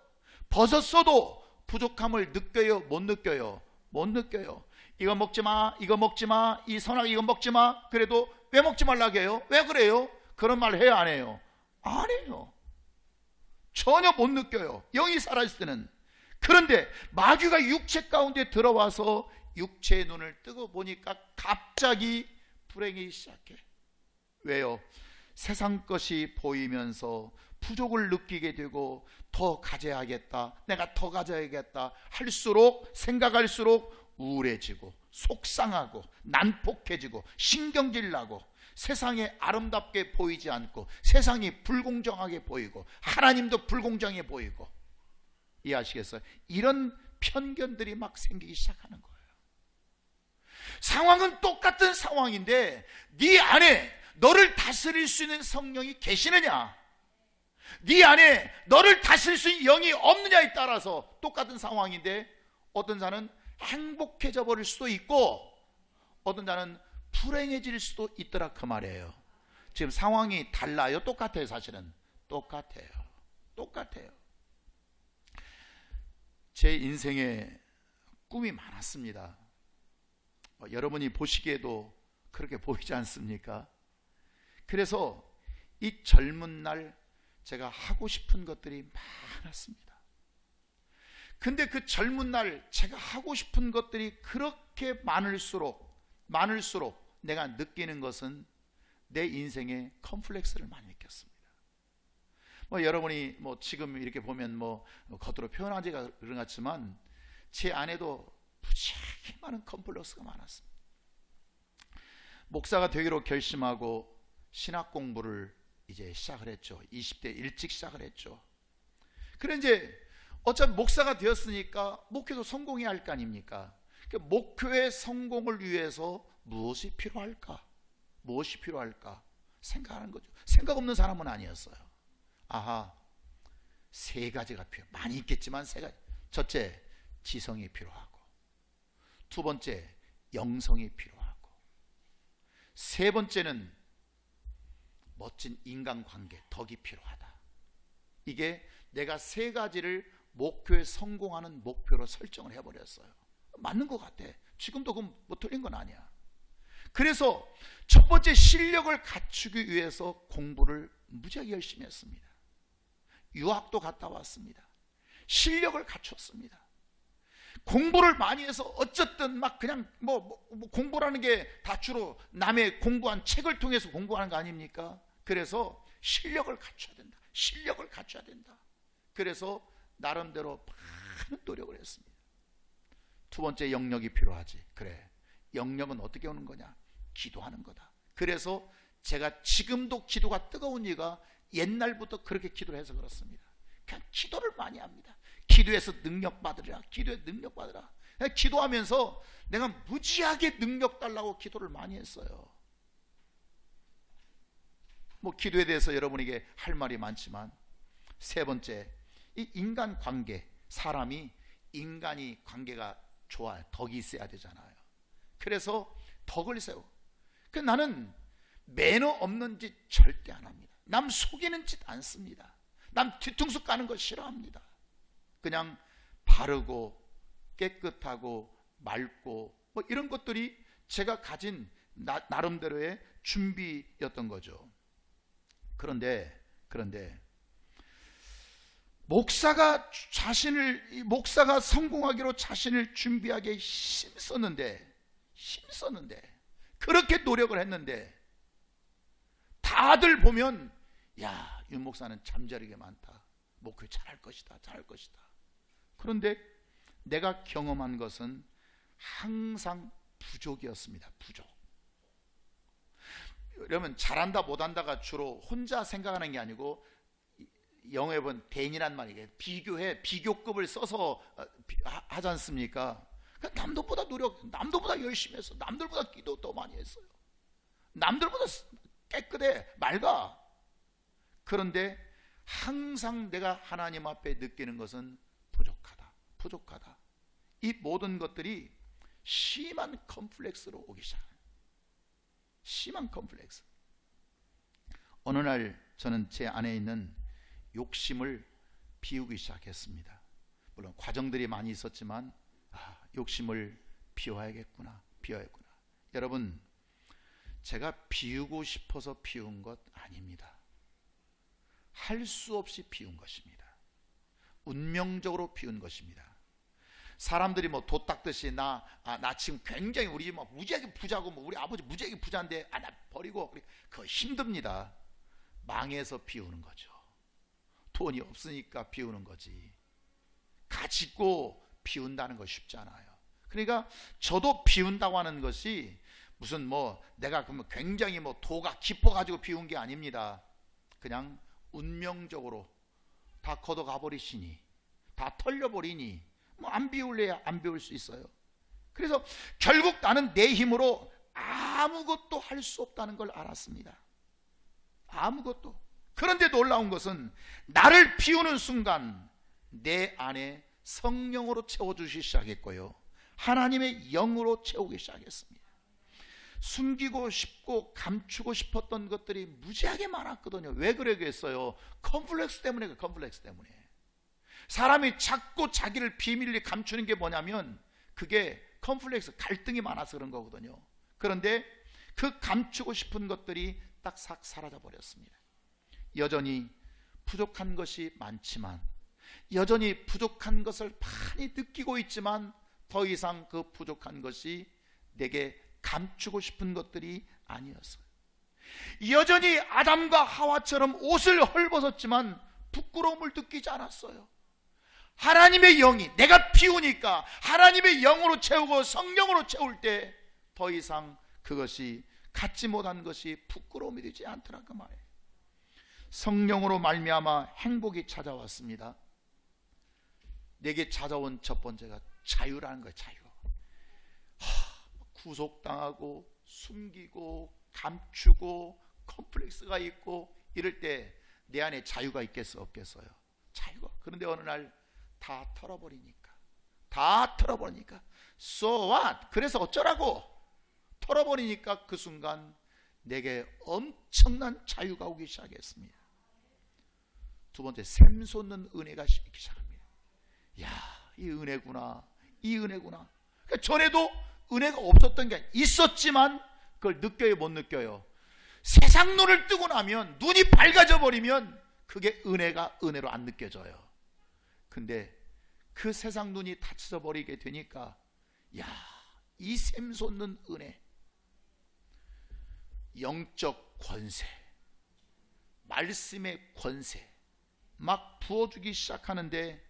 벗었어도 부족함을 느껴요, 못 느껴요? 못 느껴요. 이거 먹지 마, 이거 먹지 마, 이 선악 이거 먹지 마. 그래도 왜 먹지 말라고 해요? 왜 그래요? 그런 말 해요, 안 해요? 안 해요. 전혀 못 느껴요, 영이 살아있을 때는. 그런데 마귀가 육체 가운데 들어와서 육체의 눈을 뜨고 보니까 갑자기 불행이 시작해. 왜요? 세상 것이 보이면서 부족을 느끼게 되고 더 가져야겠다, 내가 더 가져야겠다 할수록, 생각할수록 우울해지고 속상하고 난폭해지고 신경질 나고 세상에 아름답게 보이지 않고 세상이 불공정하게 보이고 하나님도 불공정해 보이고. 이해하시겠어요? 이런 편견들이 막 생기기 시작하는 거예요. 상황은 똑같은 상황인데 네 안에 너를 다스릴 수 있는 성령이 계시느냐, 네 안에 너를 다스릴 수 있는 영이 없느냐에 따라서 똑같은 상황인데 어떤 자는 행복해져 버릴 수도 있고 어떤 자는 불행해질 수도 있더라, 그 말이에요. 지금 상황이 달라요? 똑같아요? 사실은 똑같아요. 제 인생에 꿈이 많았습니다. 여러분이 보시기에도 그렇게 보이지 않습니까? 그래서 이 젊은 날 제가 하고 싶은 것들이 많았습니다. 근데 그 젊은 날 제가 하고 싶은 것들이 그렇게 많을수록 내가 느끼는 것은 내 인생에 컴플렉스를 많이 느꼈습니다. 여러분이 지금 이렇게 보면 겉으로 표현하기가 그런 것 같지만 제 안에도 무지하게 많은 컴플렉스가 많았습니다. 목사가 되기로 결심하고 신학 공부를 이제 시작을 했죠. 20대 일찍 시작을 했죠. 그래 이제 어차피 목사가 되었으니까 목회도 성공해야 할 거 아닙니까? 그러니까 목회의 성공을 위해서 무엇이 필요할까 생각하는 거죠. 생각 없는 사람은 아니었어요. 아하, 세 가지가 많이 있겠지만 세 가지. 첫째, 지성이 필요하고, 두 번째, 영성이 필요하고, 세 번째는 멋진 인간관계, 덕이 필요하다. 이게 내가 세 가지를 목표에 성공하는 목표로 설정을 해버렸어요. 맞는 것 같아. 지금도 그건 뭐 틀린 건 아니야. 그래서 첫 번째 실력을 갖추기 위해서 공부를 무지하게 열심히 했습니다. 유학도 갔다 왔습니다. 실력을 갖췄습니다. 공부를 많이 해서 어쨌든 막 그냥 뭐 공부라는 게 다 주로 남의 공부한 책을 통해서 공부하는 거 아닙니까? 그래서 실력을 갖춰야 된다. 실력을 갖춰야 된다. 그래서 나름대로 많은 노력을 했습니다. 두 번째, 영역이 필요하지. 그래, 영역은 어떻게 오는 거냐? 기도하는 거다. 그래서 제가 지금도 기도가 뜨거운 이유가 옛날부터 그렇게 기도를 해서 그렇습니다. 그냥 기도를 많이 합니다. 기도해서 능력 받으라. 기도에 능력 받으라. 기도하면서 내가 무지하게 능력 달라고 기도를 많이 했어요. 뭐 기도에 대해서 여러분에게 할 말이 많지만, 세 번째, 이 인간 관계, 사람이 인간이 관계가 좋아요. 덕이 있어야 되잖아요. 그래서 덕을 세워. 나는 매너 없는 짓 절대 안 합니다. 남 속이는 짓 안 씁니다. 남 뒤통수 까는 거 싫어합니다. 그냥 바르고 깨끗하고 맑고 뭐 이런 것들이 제가 가진 나름대로의 준비였던 거죠. 그런데 목사가 성공하기로 자신을 준비하기에 힘썼는데 그렇게 노력을 했는데 다들 보면, 야, 윤 목사는 잠자리게 많다. 목회 잘할 것이다. 그런데 내가 경험한 것은 항상 부족이었습니다. 부족. 여러분, 잘한다 못한다가 주로 혼자 생각하는 게 아니고, 영어에 보면 대인이란 말이에요. 비교급을 써서 하지 않습니까? 남들보다 남들보다 열심히 했어. 남들보다 기도 더 많이 했어요. 남들보다 깨끗해, 맑아. 그런데 항상 내가 하나님 앞에 느끼는 것은 부족하다. 이 모든 것들이 심한 컴플렉스로 오기 시작해요. 심한 컴플렉스. 어느 날 저는 제 안에 있는 욕심을 비우기 시작했습니다. 물론 과정들이 많이 있었지만 욕심을 비워야겠구나. 여러분, 제가 비우고 싶어서 비운 것 아닙니다. 할 수 없이 비운 것입니다. 운명적으로 비운 것입니다. 사람들이 뭐 도 닦듯이 나 지금 굉장히 우리 집 무지하게 부자고 우리 아버지 무지하게 부자인데 나 버리고, 그거 힘듭니다. 망해서 비우는 거죠. 돈이 없으니까 비우는 거지. 가지고 비운다는 거 쉽지 않아요. 그러니까 저도 비운다고 하는 것이 무슨 내가 그러면 굉장히 도가 깊어가지고 비운 게 아닙니다. 그냥 운명적으로 다 걷어가 버리시니, 다 털려버리니 안 비울래야 안 비울 수 있어요. 그래서 결국 나는 내 힘으로 아무것도 할 수 없다는 걸 알았습니다. 아무것도. 그런데 놀라운 것은 나를 비우는 순간 내 안에 성령으로 채워주시기 시작했고요, 하나님의 영으로 채우기 시작했습니다. 숨기고 싶고 감추고 싶었던 것들이 무지하게 많았거든요. 왜 그러겠어요? 컴플렉스 때문에. 사람이 자꾸 자기를 비밀리 감추는 게 뭐냐면 그게 컴플렉스, 갈등이 많아서 그런 거거든요. 그런데 그 감추고 싶은 것들이 딱 싹 사라져 버렸습니다. 여전히 부족한 것이 많지만, 여전히 부족한 것을 많이 느끼고 있지만 더 이상 그 부족한 것이 내게 감추고 싶은 것들이 아니었어요. 여전히 아담과 하와처럼 옷을 헐벗었지만 부끄러움을 느끼지 않았어요. 하나님의 영이 내가 비우니까 하나님의 영으로 채우고 성령으로 채울 때 더 이상 그것이 갖지 못한 것이 부끄러움이 되지 않더라 그 말이에요. 성령으로 말미암아 행복이 찾아왔습니다. 내게 찾아온 첫 번째가 자유라는 거예요. 자유. 구속당하고 숨기고 감추고 컴플렉스가 있고 이럴 때 내 안에 자유가 있겠어 없겠어요? 자유가. 그런데 어느 날 다 털어버리니까 so what? 그래서 어쩌라고? 털어버리니까 그 순간 내게 엄청난 자유가 오기 시작했습니다. 두 번째, 샘솟는 은혜가 있기 시작합니다. 야, 이 은혜구나, 이 은혜구나. 그러니까 전에도 은혜가 없었던 게 있었지만 그걸 느껴요, 못 느껴요? 세상 눈을 뜨고 나면, 눈이 밝아져 버리면 그게 은혜가 은혜로 안 느껴져요. 근데 그 세상 눈이 닫혀 버리게 되니까, 야, 이 샘솟는 은혜, 영적 권세, 말씀의 권세 막 부어주기 시작하는데,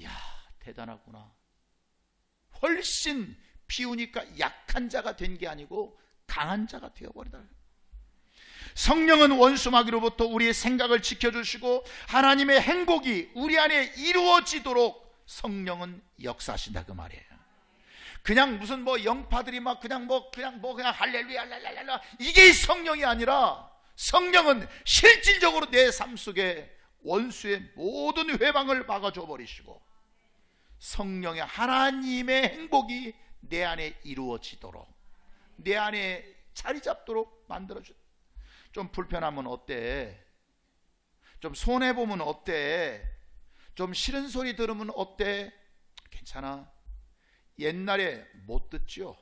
야, 대단하구나. 훨씬 비우니까 약한 자가 된 게 아니고 강한 자가 되어버리다. 성령은 원수마귀로부터 우리의 생각을 지켜주시고 하나님의 행복이 우리 안에 이루어지도록 성령은 역사하신다, 그 말이에요. 그냥 무슨 영파들이 막 그냥 할렐루야 할렐루야 이게 성령이 아니라, 성령은 실질적으로 내 삶 속에 원수의 모든 회방을 막아줘 버리시고 성령의 하나님의 행복이 내 안에 이루어지도록, 내 안에 자리 잡도록 만들어줘. 좀 불편하면 어때? 좀 손해보면 어때? 좀 싫은 소리 들으면 어때? 괜찮아. 옛날에 못 듣죠.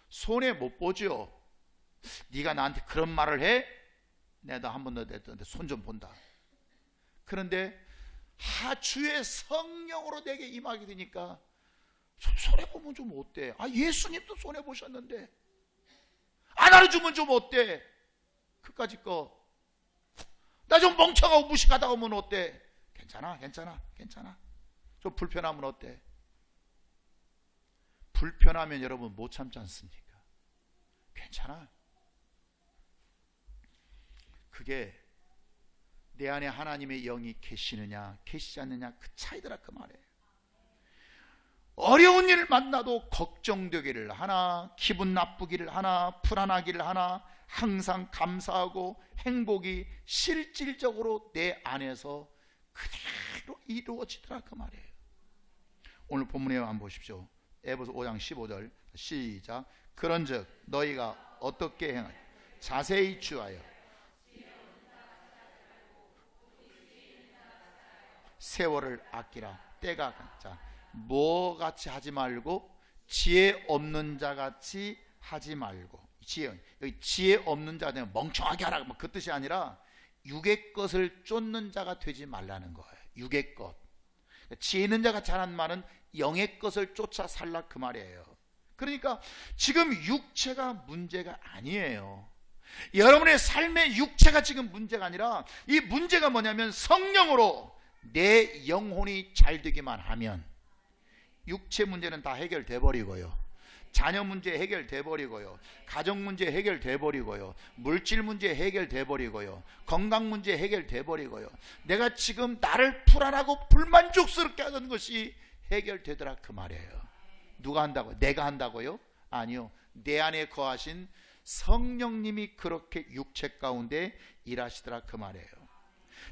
손해 못 보죠. 네가 나한테 그런 말을 해? 내가 한 번 더 냈던데 손 좀 본다. 그런데 주의 성령으로 내게 임하게 되니까 좀 손해보면 좀 어때? 예수님도 손해보셨는데 안아주면 좀 어때? 그까짓 거 나 좀 멍청하고 무식하다 하면 어때? 괜찮아. 좀 불편하면 어때? 불편하면 여러분 못 참지 않습니까? 괜찮아. 그게 내 안에 하나님의 영이 계시느냐 계시지 않느냐 그 차이더라, 그 말이에요. 어려운 일을 만나도 걱정되기를 하나, 기분 나쁘기를 하나, 불안하기를 하나, 항상 감사하고 행복이 실질적으로 내 안에서 그대로 이루어지더라, 그 말이에요. 오늘 본문에 한번 보십시오. 에베소 5장 15절 시작. 그런즉 너희가 어떻게 행하냐 자세히 주하여 세월을 아끼라. 때가 자, 뭐같이 하지 말고 지혜 없는 자같이 하지 말고. 여기 지혜 없는 자가 되면 멍청하게 하라 그 뜻이 아니라 육의 것을 쫓는 자가 되지 말라는 거예요. 육의 것. 지혜 있는 자가 잘한 말은 영의 것을 쫓아 살라, 그 말이에요. 그러니까 지금 육체가 문제가 아니에요. 여러분의 삶의 육체가 지금 문제가 아니라, 이 문제가 뭐냐면 성령으로 내 영혼이 잘 되기만 하면 육체 문제는 다 해결돼 버리고요, 자녀 문제 해결돼 버리고요, 가정 문제 해결돼 버리고요, 물질 문제 해결돼 버리고요, 건강 문제 해결돼 버리고요, 내가 지금 나를 불안하고 불만족스럽게 하던 것이 해결되더라, 그 말이에요. 누가 한다고요? 내가 한다고요? 아니요, 내 안에 거하신 성령님이 그렇게 육체 가운데 일하시더라, 그 말이에요.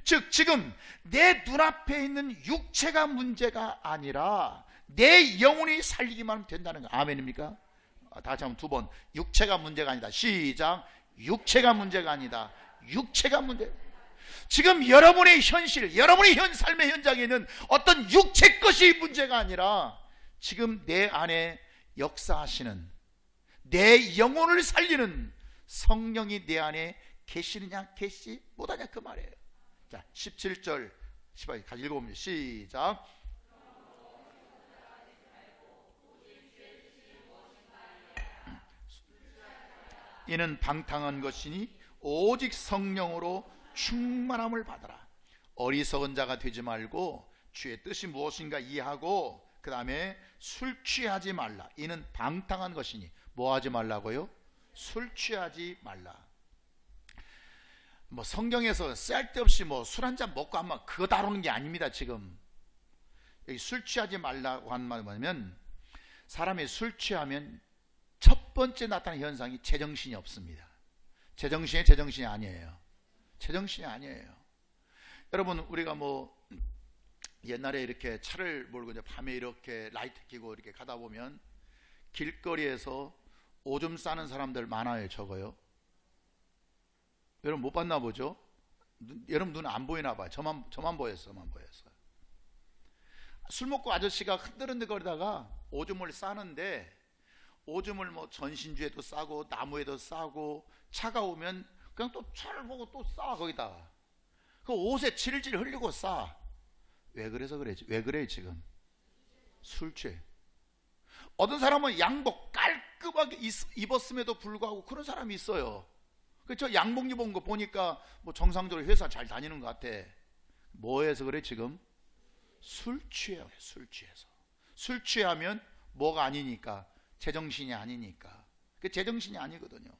즉 지금 내 눈앞에 있는 육체가 문제가 아니라 내 영혼이 살리기만 하면 된다는 거. 아멘입니까? 다시 한번 두 번. 육체가 문제가 아니다. 시작. 육체가 문제가 아니다. 육체가 문제. 지금 여러분의 현실, 여러분의 삶의 현장에는 어떤 육체 것이 문제가 아니라 지금 내 안에 역사하시는, 내 영혼을 살리는 성령이 내 안에 계시느냐 계시지 못하냐, 그 말이에요. 자, 17절 18절 같이 읽어봅니다. 시작. 이는 방탕한 것이니 오직 성령으로 충만함을 받아라. 어리석은 자가 되지 말고 주의 뜻이 무엇인가 이해하고 그 다음에 술 취하지 말라. 이는 방탕한 것이니 뭐 하지 말라고요? 술 취하지 말라. 성경에서 쓸데없이 술 한잔 먹고 하면 그거 다루는 게 아닙니다. 지금 여기 술 취하지 말라고 한 말은 뭐냐면, 사람이 술 취하면 첫 번째 나타나는 현상이 제정신이 없습니다. 제정신이 아니에요. 제정신이 아니에요. 여러분, 우리가 옛날에 이렇게 차를 몰고 이제 밤에 이렇게 라이트 켜고 이렇게 가다 보면 길거리에서 오줌 싸는 사람들 많아요, 적어요? 여러분 못 봤나 보죠? 여러분 눈 안 보이나 봐요. 저만 보였어요. 술 먹고 아저씨가 흔들흔들거리다가 오줌을 싸는데, 오줌을 뭐 전신주에도 싸고 나무에도 싸고, 차가 오면 그냥 또 차를 보고 또 싸. 거기다가 그 옷에 질질 흘리고 싸. 왜 그래서 그래지? 왜 그래 지금? 술 취해. 어떤 사람은 양복 깔끔하게 입었음에도 불구하고 그런 사람이 있어요. 저 양복 입은 거 보니까 뭐 정상적으로 회사 잘 다니는 것 같아. 뭐해서 그래 지금? 술 취해요. 술 취해서. 술 취하면 뭐가 아니니까? 제정신이 아니니까. 그 제정신이 아니거든요.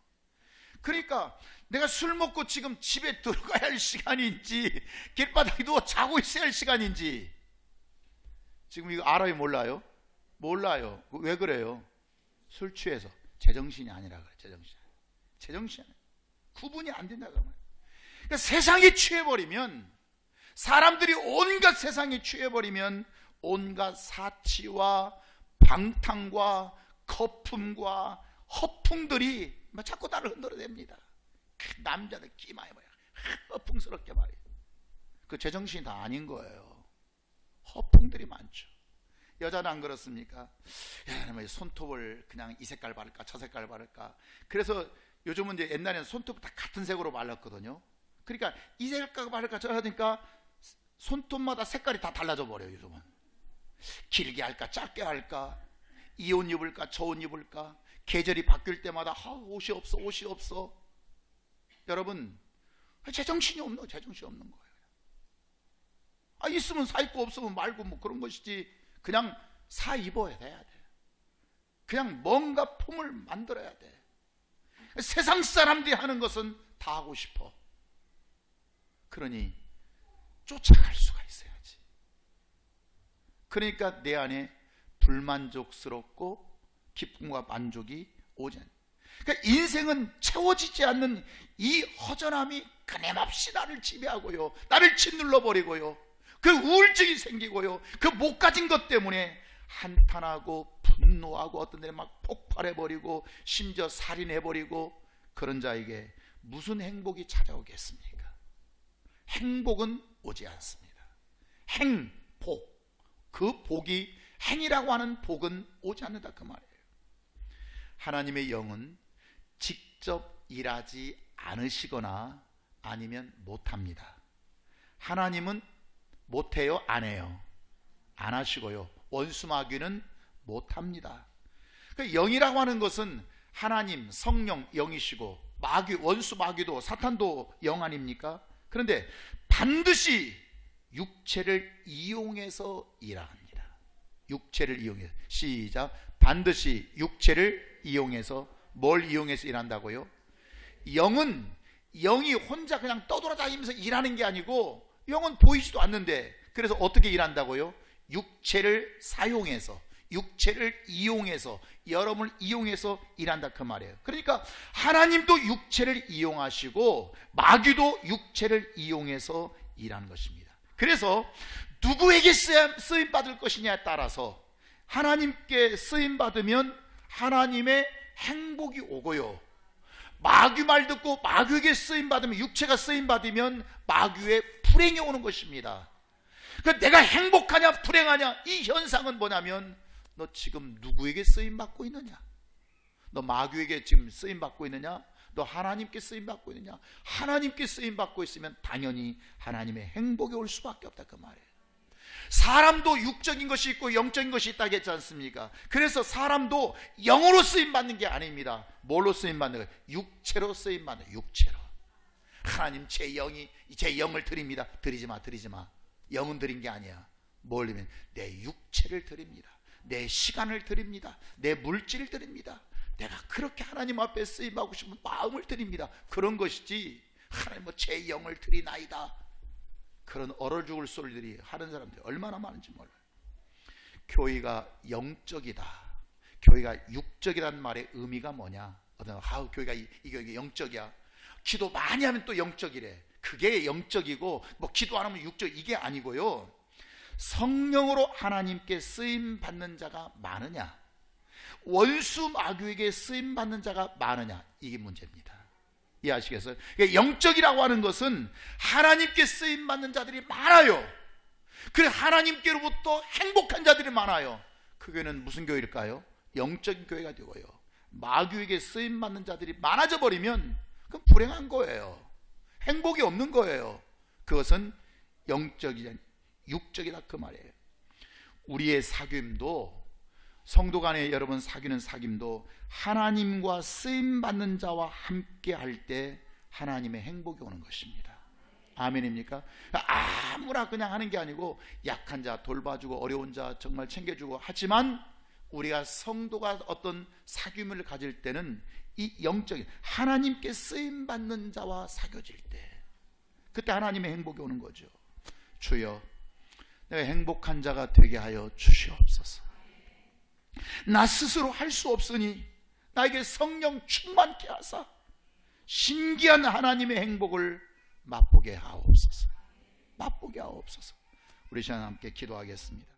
그러니까 내가 술 먹고 지금 집에 들어가야 할 시간인지, 길바닥에 누워 자고 있어야 할 시간인지, 지금 이거 알아요? 몰라요? 몰라요. 왜 그래요? 술 취해서. 제정신이 아니라 그래. 제정신이 아니라. 구분이 안 된다고 말이에요. 그러니까 세상에 취해버리면, 사람들이 온갖 세상에 취해버리면 온갖 사치와 방탕과 거품과 허풍들이 자꾸 나를 흔들어댑니다. 남자들 기마해봐요. 허풍스럽게 말이에요. 그 제정신이 다 아닌 거예요. 허풍들이 많죠. 여자는 안 그렇습니까? 야, 손톱을 그냥 이 색깔 바를까 저 색깔 바를까. 그래서 요즘은 이제 옛날에는 손톱 다 같은 색으로 발랐거든요. 그러니까 이 색깔 바를까 저 하니까 손톱마다 색깔이 다 달라져 버려요. 요즘은 길게 할까 짧게 할까, 이 옷 입을까 저 옷 입을까, 계절이 바뀔 때마다 옷이 없어. 여러분, 제정신이 없는 거예요. 있으면 사 입고 없으면 말고 뭐 그런 것이지, 그냥 사 입어야 돼야 돼. 그냥 뭔가 폼을 만들어야 돼. 세상 사람들이 하는 것은 다 하고 싶어. 그러니 쫓아갈 수가 있어야지. 그러니까 내 안에 불만족스럽고 기쁨과 만족이 오지 않는. 그러니까 인생은 채워지지 않는 이 허전함이 끊임없이 나를 지배하고요, 나를 짓눌러 버리고요, 그 우울증이 생기고요, 그 못 가진 것 때문에 한탄하고 분노하고 어떤 데는 막 폭발해버리고 심지어 살인해버리고, 그런 자에게 무슨 행복이 찾아오겠습니까? 행복은 오지 않습니다. 행복, 그 복이, 행이라고 하는 복은 오지 않는다 그 말이에요. 하나님의 영은 직접 일하지 않으시거나 아니면 못합니다. 하나님은 못해요? 안 해요? 안 하시고요, 원수마귀는 못합니다. 그러니까 영이라고 하는 것은 하나님, 성령 영이시고, 마귀, 원수 마귀도 사탄도 영 아닙니까? 그런데 반드시 육체를 이용해서 일합니다. 육체를 이용해서. 시작. 반드시 육체를 이용해서. 뭘 이용해서 일한다고요? 영이 혼자 그냥 떠돌아다니면서 일하는 게 아니고, 영은 보이지도 않는데, 그래서 어떻게 일한다고요? 육체를 사용해서, 육체를 이용해서, 여러분을 이용해서 일한다 그 말이에요. 그러니까 하나님도 육체를 이용하시고 마귀도 육체를 이용해서 일하는 것입니다. 그래서 누구에게 쓰임 받을 것이냐에 따라서, 하나님께 쓰임 받으면 하나님의 행복이 오고요, 마귀 말 듣고 마귀에게 쓰임 받으면, 육체가 쓰임 받으면 마귀의 불행이 오는 것입니다. 그러니까 내가 행복하냐 불행하냐, 이 현상은 뭐냐면, 너 지금 누구에게 쓰임 받고 있느냐? 너 마귀에게 지금 쓰임 받고 있느냐? 너 하나님께 쓰임 받고 있느냐? 하나님께 쓰임 받고 있으면 당연히 하나님의 행복이 올 수밖에 없다 그 말이에요. 사람도 육적인 것이 있고 영적인 것이 있다고 했지 않습니까? 그래서 사람도 영으로 쓰임 받는 게 아닙니다. 뭘로 쓰임 받는 거예요? 육체로 쓰임 받는 거예요. 육체로. 하나님, 제 영을 드립니다. 드리지 마. 영은 드린 게 아니야. 뭘 드리면 내 육체를 드립니다. 내 시간을 드립니다. 내 물질을 드립니다. 내가 그렇게 하나님 앞에 쓰임하고 싶은 마음을 드립니다. 그런 것이지, 하나님 제 영을 드리나이다, 그런 얼어 죽을 소리들이 하는 사람들이 얼마나 많은지 몰라요. 교회가 영적이다, 교회가 육적이라는 말의 의미가 뭐냐? 교회가 이게 영적이야, 기도 많이 하면 또 영적이래. 그게 영적이고, 기도 안 하면 육적, 이게 아니고요, 성령으로 하나님께 쓰임 받는 자가 많으냐, 원수 마귀에게 쓰임 받는 자가 많으냐, 이게 문제입니다. 이해하시겠어요? 영적이라고 하는 것은 하나님께 쓰임 받는 자들이 많아요. 그래 하나님께로부터 행복한 자들이 많아요. 그 교회는 무슨 교회일까요? 영적인 교회가 되고요. 마귀에게 쓰임받는 자들이 많아져 버리면 그건 불행한 거예요. 행복이 없는 거예요. 그것은 영적이지 육적이다 그 말이에요. 우리의 사귐도, 성도 간에 여러분 사귀는 사귐도 하나님과 쓰임받는 자와 함께 할 때 하나님의 행복이 오는 것입니다. 아멘입니까? 아무나 그냥 하는 게 아니고 약한 자 돌봐주고 어려운 자 정말 챙겨주고 하지만 우리가 성도가 어떤 사귐을 가질 때는 이 영적인 하나님께 쓰임받는 자와 사귀어질 때 그때 하나님의 행복이 오는 거죠. 주여 내가 행복한 자가 되게 하여 주시옵소서. 나 스스로 할 수 없으니 나에게 성령 충만케 하사 신기한 하나님의 행복을 맛보게 하옵소서. 맛보게 하옵소서. 우리 시간 함께 기도하겠습니다.